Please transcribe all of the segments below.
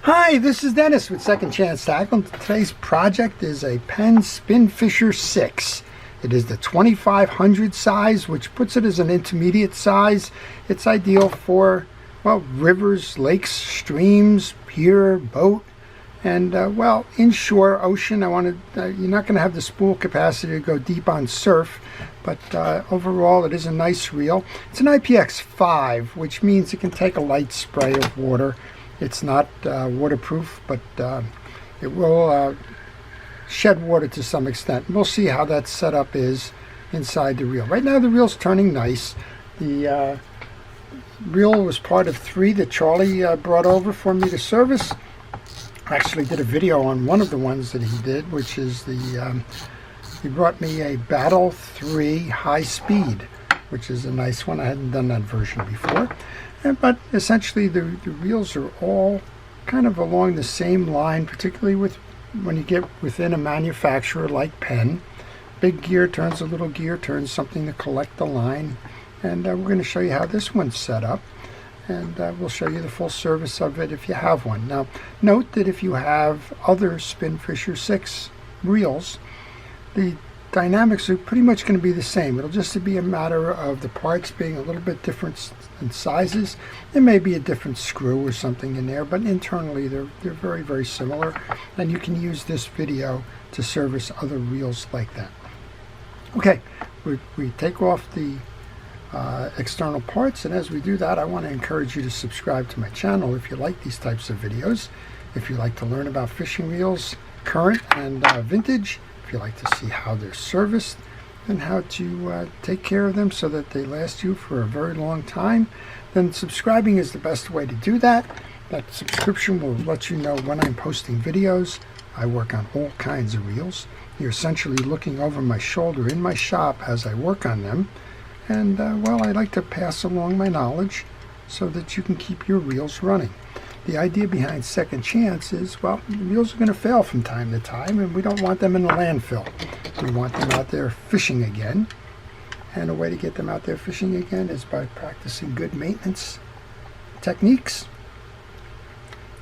Hi, this is Dennis with Second Chance Tackle. Today's project is a Penn SpinFisher 6. It is the 2500 size, which puts it as an intermediate size. It's ideal for, well, rivers, lakes, streams, pier, boat, and, well, inshore, ocean. You're not going to have the spool capacity to go deep on surf, but overall it is a nice reel. It's an IPX5, which means it can take a light spray of water. It's not waterproof, but it will shed water to some extent. And we'll see how that setup is inside the reel. Right now the reel's turning nice. The reel was part of 3 that Charlie brought over for me to service. I actually did a video on one of the ones that he did, which is he brought me a Battle 3 high speed, which is a nice one. I hadn't done that version before. But essentially the reels are all kind of along the same line, particularly when you get within a manufacturer like Penn. Big gear turns, a little gear turns, something to collect the line. And we're going to show you how this one's set up. And we'll show you the full service of it if you have one. Now, note that if you have other SpinFisher 6 reels, the dynamics are pretty much going to be the same. It'll just be a matter of the parts being a little bit different in sizes. There may be a different screw or something in there, but internally they're very, very similar. And you can use this video to service other reels like that. Okay, we take off the external parts, and as we do that, I want to encourage you to subscribe to my channel if you like these types of videos. If you like to learn about fishing reels, current and vintage, if you like to see how they're serviced and how to take care of them so that they last you for a very long time, then subscribing is the best way to do that. That subscription will let you know when I'm posting videos. I work on all kinds of reels. You're essentially looking over my shoulder in my shop as I work on them. And, well, I like to pass along my knowledge so that you can keep your reels running. The idea behind Second Chance is, well, the reels are going to fail from time to time, and we don't want them in the landfill. We want them out there fishing again. And a way to get them out there fishing again is by practicing good maintenance techniques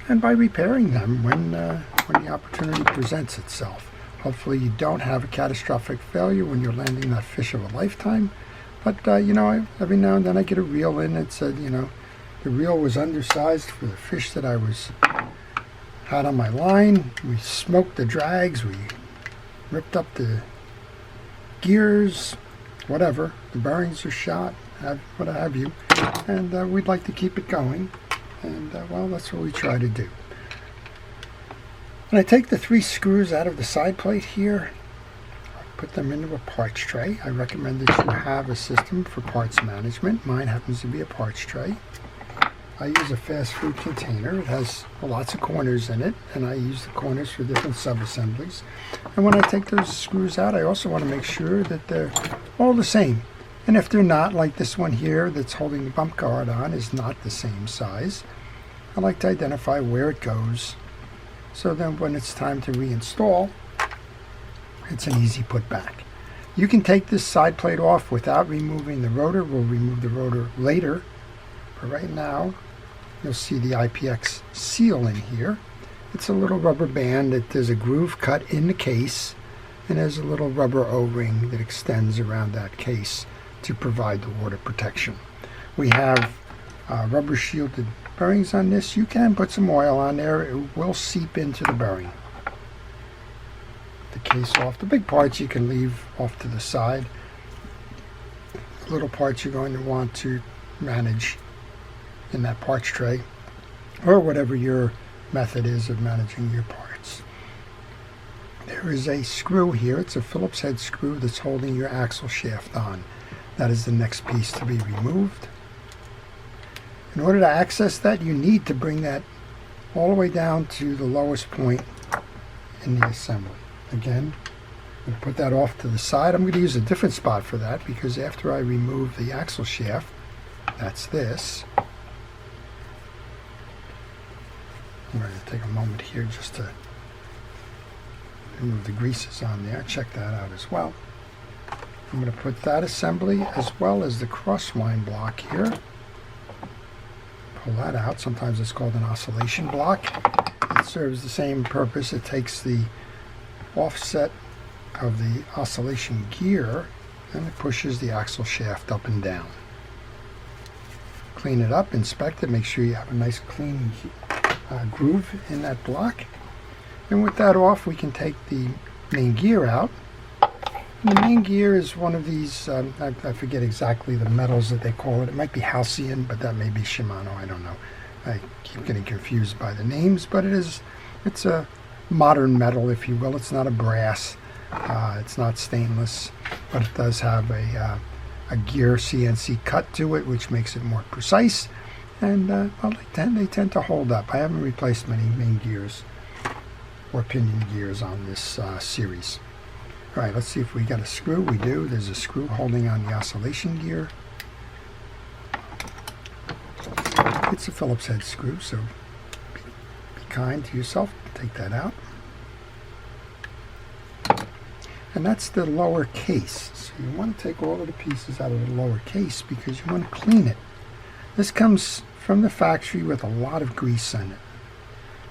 and by repairing them when the opportunity presents itself. Hopefully you don't have a catastrophic failure when you're landing that fish of a lifetime. But, you know, every now and then I get a reel in that said, you know, the reel was undersized for the fish that I had on my line. We smoked the drags, we ripped up the gears, whatever. The bearings are shot, what have you. And we'd like to keep it going. And, well, that's what we try to do. When I take the 3 screws out of the side plate here, put them into a parts tray. I recommend that you have a system for parts management. Mine happens to be a parts tray. I use a fast food container. It has lots of corners in it, and I use the corners for different sub-assemblies. And when I take those screws out, I also want to make sure that they're all the same. And if they're not, like this one here that's holding the bump guard on is not the same size, I like to identify where it goes, so then when it's time to reinstall, it's an easy put back. You can take this side plate off without removing the rotor. We'll remove the rotor later, but right now you'll see the IPX seal in here. It's a little rubber band that there's a groove cut in the case, and there's a little rubber O-ring that extends around that case to provide the water protection. We have rubber shielded bearings on this. You can put some oil on there. It will seep into the bearing. The case off. The big parts you can leave off to the side. The little parts you're going to want to manage in that parts tray, or whatever your method is of managing your parts. There is a screw here. It's a Phillips head screw that's holding your axle shaft on. That is the next piece to be removed. In order to access that, you need to bring that all the way down to the lowest point in the assembly. Again, I'm going to put that off to the side. I'm going to use a different spot for that because after I remove the axle shaft, that's this. I'm going to take a moment here just to remove the greases on there. Check that out as well. I'm going to put that assembly as well as the crosswind block here. Pull that out. Sometimes it's called an oscillation block. It serves the same purpose. It takes the offset of the oscillation gear and it pushes the axle shaft up and down. Clean it up, inspect it, make sure you have a nice clean groove in that block. And with that off, we can take the main gear out. And the main gear is one of these, I forget exactly the metals that they call it. It might be Halcyon, but that may be Shimano, I don't know. I keep getting confused by the names, but it's a modern metal, if you will. It's not a brass, it's not stainless, but it does have a gear CNC cut to it, which makes it more precise. And well, they tend to hold up. I haven't replaced many main gears or pinion gears on this series. All right, let's see if we got a screw. We do. There's a screw holding on the oscillation gear. It's a Phillips head screw, so be kind to yourself. Take that out. And that's the lower case. So you want to take all of the pieces out of the lower case because you want to clean it. This comes from the factory with a lot of grease in it.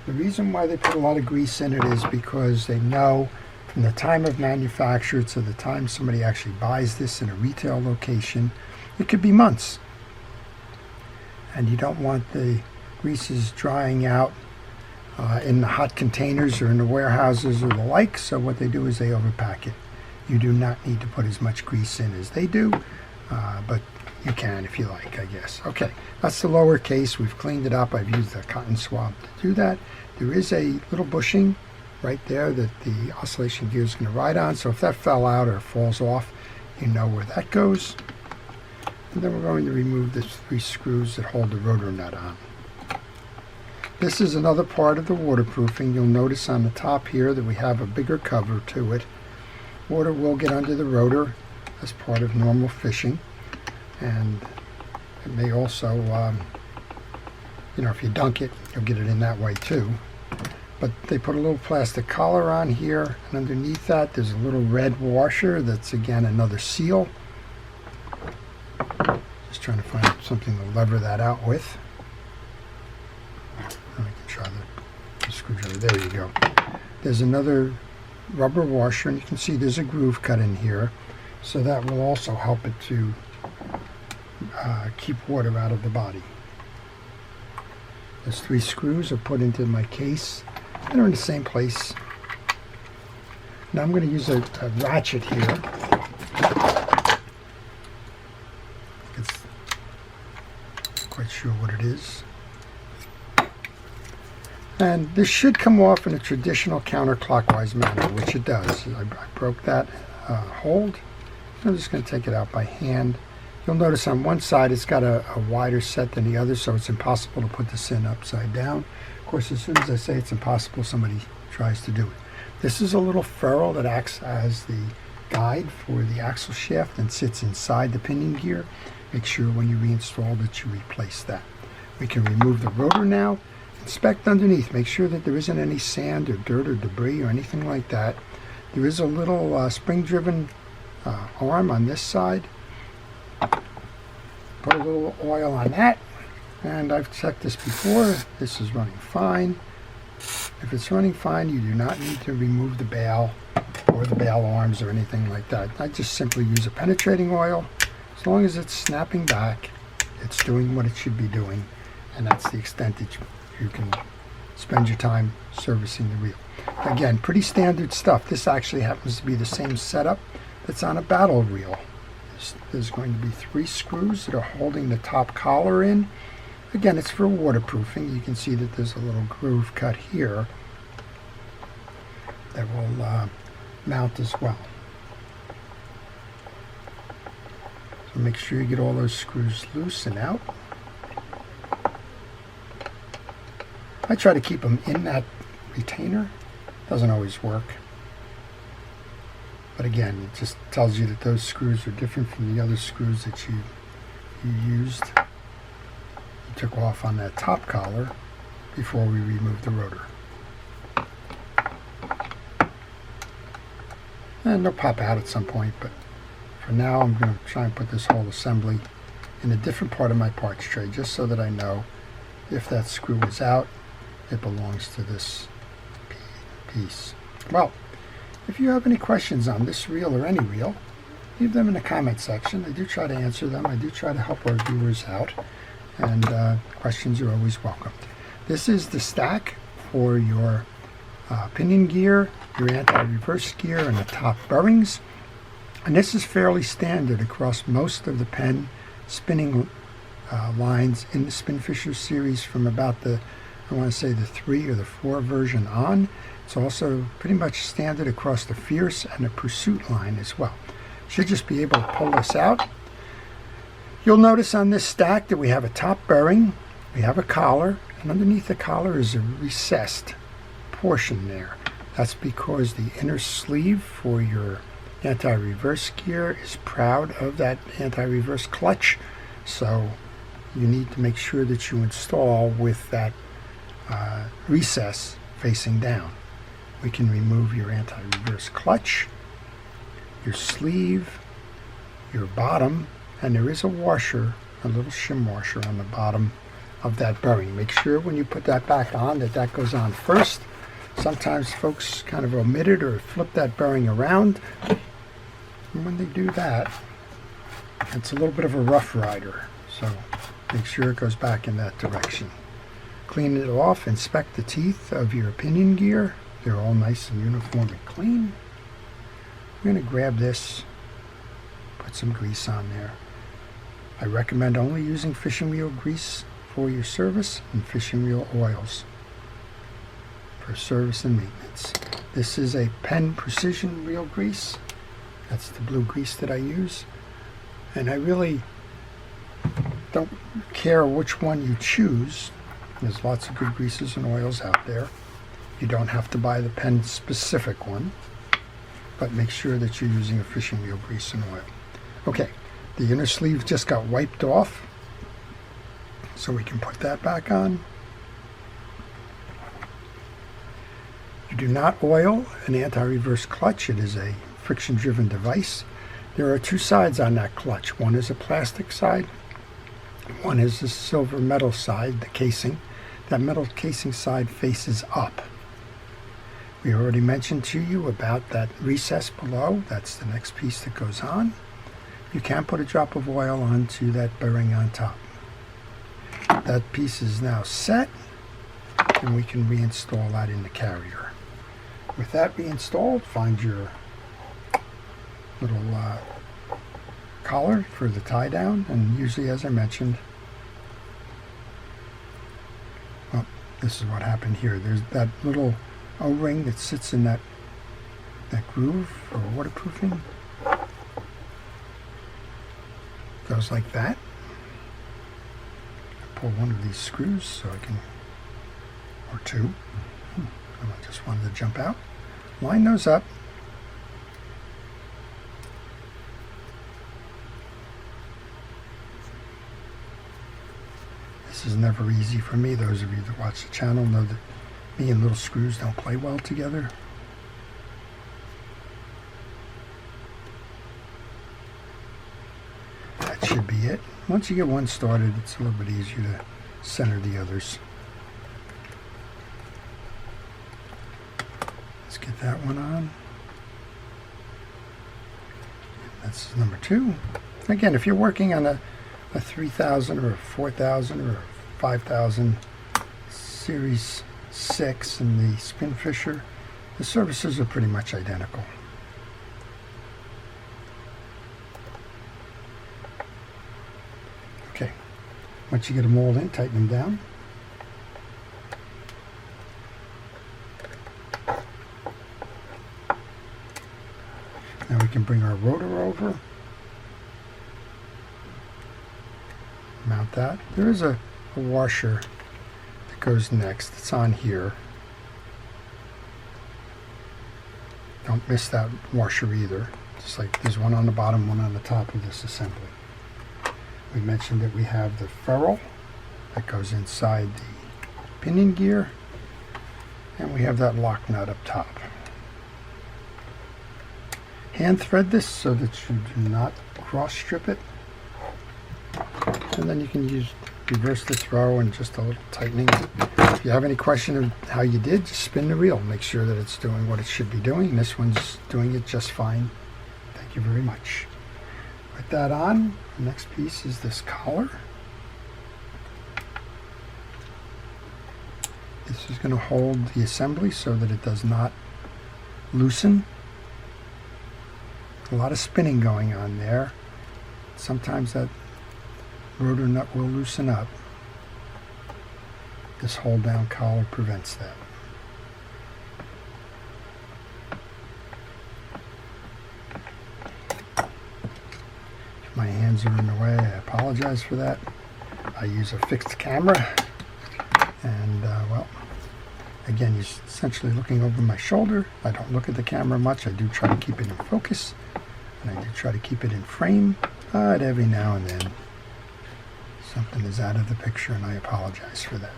The reason why they put a lot of grease in it is because they know from the time of manufacture to the time somebody actually buys this in a retail location, it could be months. And you don't want the greases drying out in the hot containers or in the warehouses or the like, so what they do is they overpack it. You do not need to put as much grease in as they do, but you can if you like, I guess. Okay, that's the lower case. We've cleaned it up. I've used a cotton swab to do that. There is a little bushing right there that the oscillation gear is going to ride on, so if that fell out or falls off, you know where that goes. And then we're going to remove the 3 screws that hold the rotor nut on. This is another part of the waterproofing. You'll notice on the top here that we have a bigger cover to it. Water will get under the rotor as part of normal fishing, and it may also, if you dunk it, you'll get it in that way too. But they put a little plastic collar on here, and underneath that there's a little red washer that's again another seal. Just trying to find something to lever that out with. I can try the screwdriver. There you go. There's another rubber washer, and you can see there's a groove cut in here, so that will also help it to keep water out of the body. Those 3 screws are put into my case. They're in the same place. Now I'm going to use a ratchet here. It's quite sure what it is. And this should come off in a traditional counterclockwise manner, which it does. I broke that hold. I'm just going to take it out by hand. You'll notice on one side it's got a wider set than the other, so it's impossible to put this in upside down. Of course, as soon as I say it's impossible, somebody tries to do it. This is a little ferrule that acts as the guide for the axle shaft and sits inside the pinion gear. Make sure when you reinstall that you replace that. We can remove the rotor now. Inspect underneath. Make sure that there isn't any sand or dirt or debris or anything like that. There is a little spring-driven arm on this side. Put a little oil on that, and I've checked this before. This is running fine. If it's running fine, you do not need to remove the bail or the bail arms or anything like that. I just simply use a penetrating oil. As long as it's snapping back, it's doing what it should be doing, and that's the extent that you can spend your time servicing the reel. Again, pretty standard stuff. This actually happens to be the same setup that's on a battle reel. There's going to be 3 screws that are holding the top collar in. Again, it's for waterproofing. You can see that there's a little groove cut here that will mount as well. So make sure you get all those screws loose and out. I try to keep them in that retainer. Doesn't always work. But again, it just tells you that those screws are different from the other screws that you used. You took off on that top collar before we removed the rotor. And they'll pop out at some point, but for now I'm going to try and put this whole assembly in a different part of my parts tray just so that I know if that screw is out it belongs to this piece. Well, if you have any questions on this reel or any reel, leave them in the comment section. I do try to answer them. I do try to help our viewers out, and questions are always welcome. This is the stack for your pinion gear, your anti-reverse gear, and the top bearings. And this is fairly standard across most of the Penn spinning lines in the SpinFisher series from about the, I want to say, the 3 or the 4 version on. It's also pretty much standard across the Fierce and the Pursuit line as well. Should just be able to pull this out. You'll notice on this stack that we have a top bearing, we have a collar, and underneath the collar is a recessed portion there. That's because the inner sleeve for your anti-reverse gear is proud of that anti-reverse clutch, so you need to make sure that you install with that recess facing down. We can remove your anti-reverse clutch, your sleeve, your bottom, and there is a washer, a little shim washer on the bottom of that bearing. Make sure when you put that back on that that goes on first. Sometimes folks kind of omit it or flip that bearing around. And when they do that, it's a little bit of a rough rider. So make sure it goes back in that direction. Clean it off, inspect the teeth of your pinion gear. They're all nice and uniform and clean. We're going to grab this, put some grease on there. I recommend only using fishing wheel grease for your service and fishing wheel oils for service and maintenance. This is a Penn Precision reel grease. That's the blue grease that I use. And I really don't care which one you choose. There's lots of good greases and oils out there. You don't have to buy the Penn specific one, but make sure that you're using a fishing wheel grease and oil. Okay, the inner sleeve just got wiped off, so we can put that back on. You do not oil an anti-reverse clutch. It is a friction-driven device. There are 2 sides on that clutch. One is a plastic side, one is the silver metal side, the casing. That metal casing side faces up. We already mentioned to you about that recess below. That's the next piece that goes on. You can put a drop of oil onto that bearing on top. That piece is now set, and we can reinstall that in the carrier. With that reinstalled, find your little collar for the tie down, and usually, as I mentioned, well, this is what happened here. There's that little O-ring that sits in that groove for waterproofing. Goes like that. Pull one of these screws so I can, or 2. I just wanted to jump out. Line those up. This is never easy for me. Those of you that watch the channel know that me and little screws don't play well together. That should be it. Once you get one started, it's a little bit easier to center the others. Let's get that one on. That's number 2. Again, if you're working on a 3000 or a 4000 or a 5000 Series 6 in the SpinFisher, the surfaces are pretty much identical. Okay, once you get them all in, tighten them down. Now we can bring our rotor over, mount that. There is a washer that goes next. It's on here. Don't miss that washer either. Just like there's one on the bottom, one on the top of this assembly. We mentioned that we have the ferrule that goes inside the pinion gear, and we have that lock nut up top. Hand thread this so that you do not cross strip it, and then you can use reverse the throw and just a little tightening. If you have any question of how you did, just spin the reel. Make sure that it's doing what it should be doing. This one's doing it just fine. Thank you very much. Put that on. The next piece is this collar. This is going to hold the assembly so that it does not loosen. A lot of spinning going on there. Sometimes that rotor nut will loosen up. This hold down collar prevents that. If my hands are in the way, I apologize for that. I use a fixed camera, and well, again, you're essentially looking over my shoulder. I don't look at the camera much. I do try to keep it in focus, and I do try to keep it in frame, but every now and then something is out of the picture, and I apologize for that.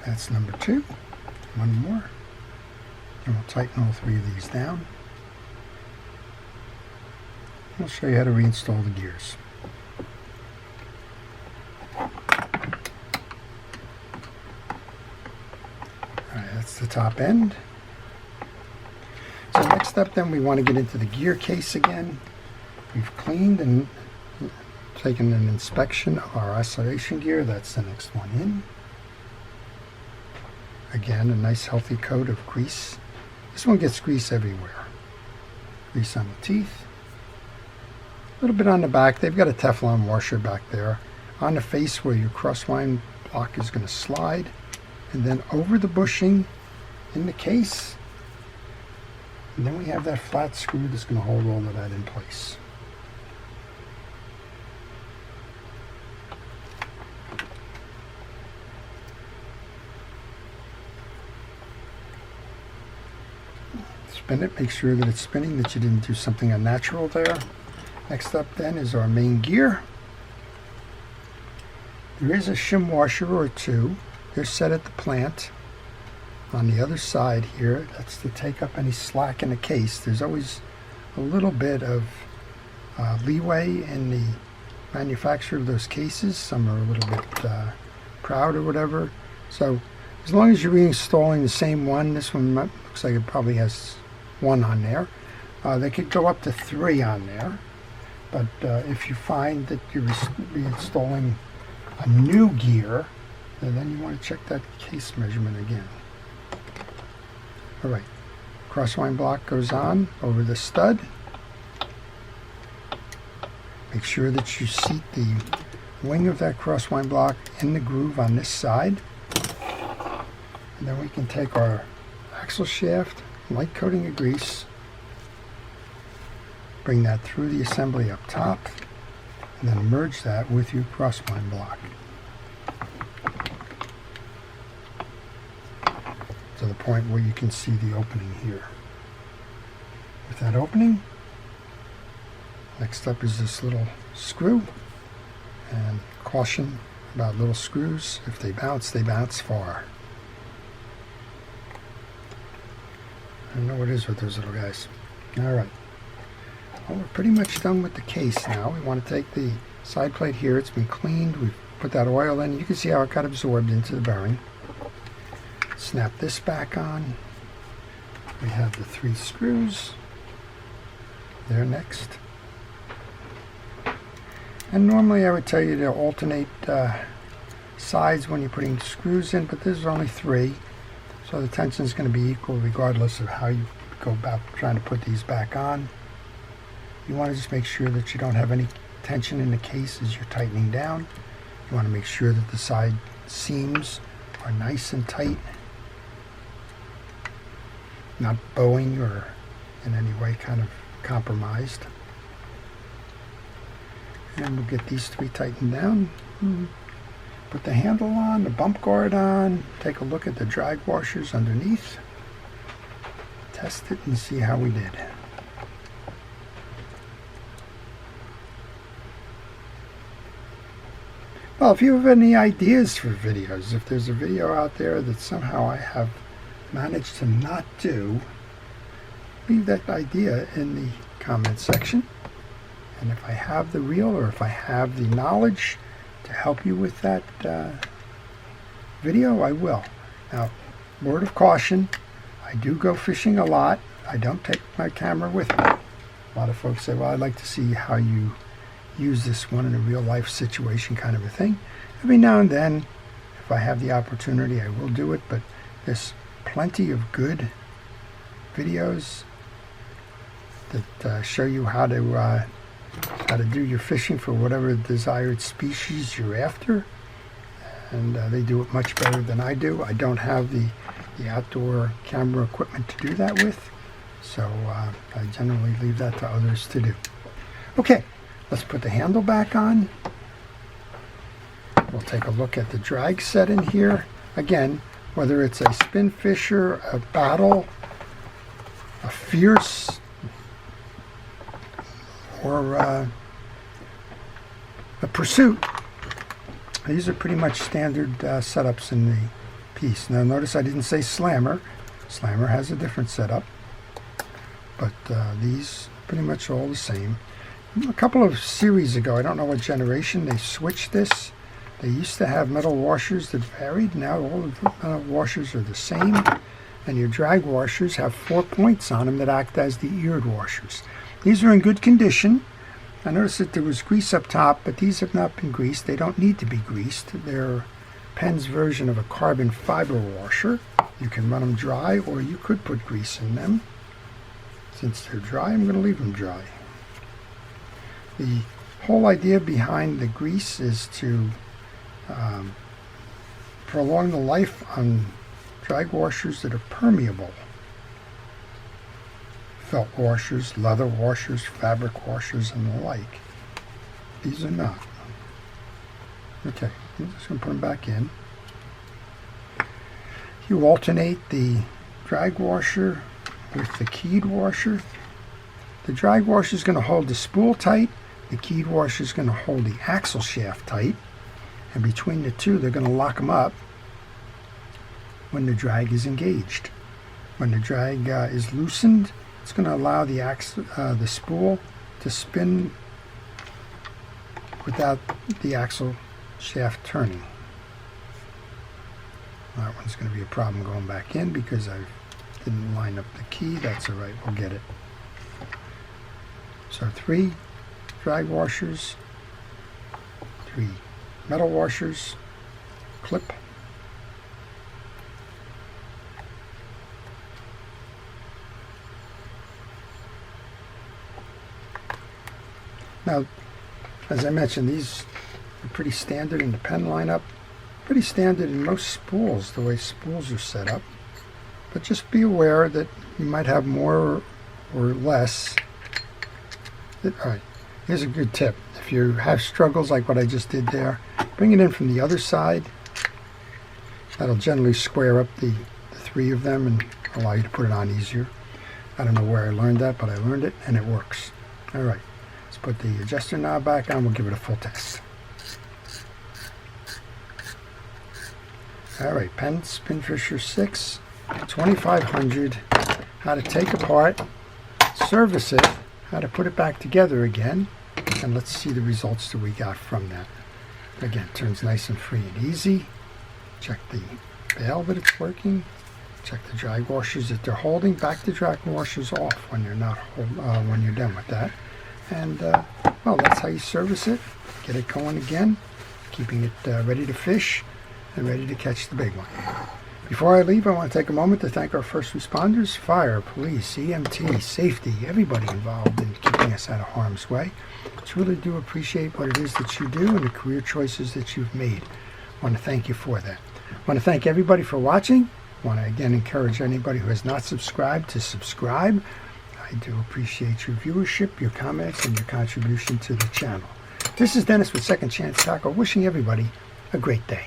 That's number 2. One more. And we'll tighten all 3 of these down. I'll show you how to reinstall the gears. Alright, that's the top end. So next up then, we want to get into the gear case again. We've cleaned and taken an inspection of our oscillation gear. That's the next one in. Again, a nice healthy coat of grease. This one gets grease everywhere. Grease on the teeth. A little bit on the back. They've got a Teflon washer back there. On the face where your crosswind block is going to slide. And then over the bushing in the case. And then we have that flat screw that's going to hold all of that in place. Spin it, make sure that it's spinning, that you didn't do something unnatural there. Next up then is our main gear. There is a shim washer or 2. They're set at the plant. On the other side here, that's to take up any slack in the case. There's always a little bit of leeway in the manufacture of those cases. Some are a little bit proud or whatever. So as long as you're reinstalling the same one, this one looks like it probably has 1 on there. They could go up to 3 on there. But if you find that you're reinstalling a new gear, then you want to check that case measurement again. Alright, crosswind block goes on over the stud. Make sure that you seat the wing of that crosswind block in the groove on this side. And then we can take our axle shaft, light coating of grease, bring that through the assembly up top, and then merge that with your crosswind block to the point where you can see the opening here. With that opening, next up is this little screw, and caution about little screws. If they bounce far. I don't know what it is with those little guys. Alright. Well, we're pretty much done with the case now. We want to take the side plate here. It's been cleaned. We've put that oil in. You can see how it got absorbed into the bearing. Snap this back on. We have the 3 screws. They're next. And normally I would tell you to alternate sides when you're putting screws in, but there's only 3. So the tension is going to be equal regardless of how you go about trying to put these back on. You want to just make sure that you don't have any tension in the case as you're tightening down. You want to make sure that the side seams are nice and tight, not bowing or in any way kind of compromised. And we'll get these 3 tightened down. Put the handle on, the bump guard on, take a look at the drag washers underneath, test it and see how we did. Well, if you have any ideas for videos, if there's a video out there that somehow I have managed to not do, leave that idea in the comment section. And if I have the reel, or if I have the knowledge to help you with that video, I will. Now, word of caution, I do go fishing a lot. I don't take my camera with me. A lot of folks say, well, I'd like to see how you use this one in a real life situation, kind of a thing. Every now and then, if I have the opportunity, I will do it, but there's plenty of good videos that show you how to do your fishing for whatever desired species you're after, and they do it much better than I do. I don't have the outdoor camera equipment to do that with, so I generally leave that to others to do. Okay, let's put the handle back on. We'll take a look at the drag set in here. Again, whether it's a SpinFisher, a Battle, a Fierce, or a Pursuit, these are pretty much standard setups in the piece. Now notice I didn't say Slammer. Slammer has a different setup, but these pretty much all the same. A couple of series ago, I don't know what generation, they switched this. They used to have metal washers that varied. Now all the metal washers are the same, and your drag washers have 4 points on them that act as the eared washers. These are in good condition. I noticed that there was grease up top, but these have not been greased. They don't need to be greased. They're Penn's version of a carbon fiber washer. You can run them dry, or you could put grease in them. Since they're dry, I'm going to leave them dry. The whole idea behind the grease is to prolong the life on drag washers that are permeable. Felt washers, leather washers, fabric washers, and the like. These are not. Okay, I'm just going to put them back in. You alternate the drag washer with the keyed washer. The drag washer is going to hold the spool tight. The keyed washer is going to hold the axle shaft tight. And between the two, they're going to lock them up when the drag is engaged. When the drag is loosened, it's going to allow the spool to spin without the axle shaft turning. That one's going to be a problem going back in because I didn't line up the key. That's all right, we'll get it. So 3 drag washers, 3 metal washers, clip, now, as I mentioned, these are pretty standard in the Penn lineup, pretty standard in most spools, the way spools are set up. But just be aware that you might have more or less. All right, here's a good tip. If you have struggles like what I just did there, bring it in from the other side. That'll generally square up the 3 of them and allow you to put it on easier. I don't know where I learned that, but I learned it and it works. All right. Put the adjuster knob back on, we'll give it a full test. Alright, Penn SpinFisher 6, 2500, how to take apart, service it, how to put it back together again, and let's see the results that we got from that. Again, turns nice and free and easy. Check the bail that it's working. Check the drag washers that they're holding. Back the drag washers off when you're not when you're done with that. And well, that's how you service it. Get it going again, keeping it ready to fish and ready to catch the big one. Before I leave, I want to take a moment to thank our first responders, fire, police, EMT, safety, everybody involved in keeping us out of harm's way. Truly do appreciate what it is that you do and the career choices that you've made. I want to thank you for that. I want to thank everybody for watching. I want to again encourage anybody who has not subscribed to subscribe. I do appreciate your viewership, your comments, and your contribution to the channel. This is Dennis with Second Chance Tackle, wishing everybody a great day.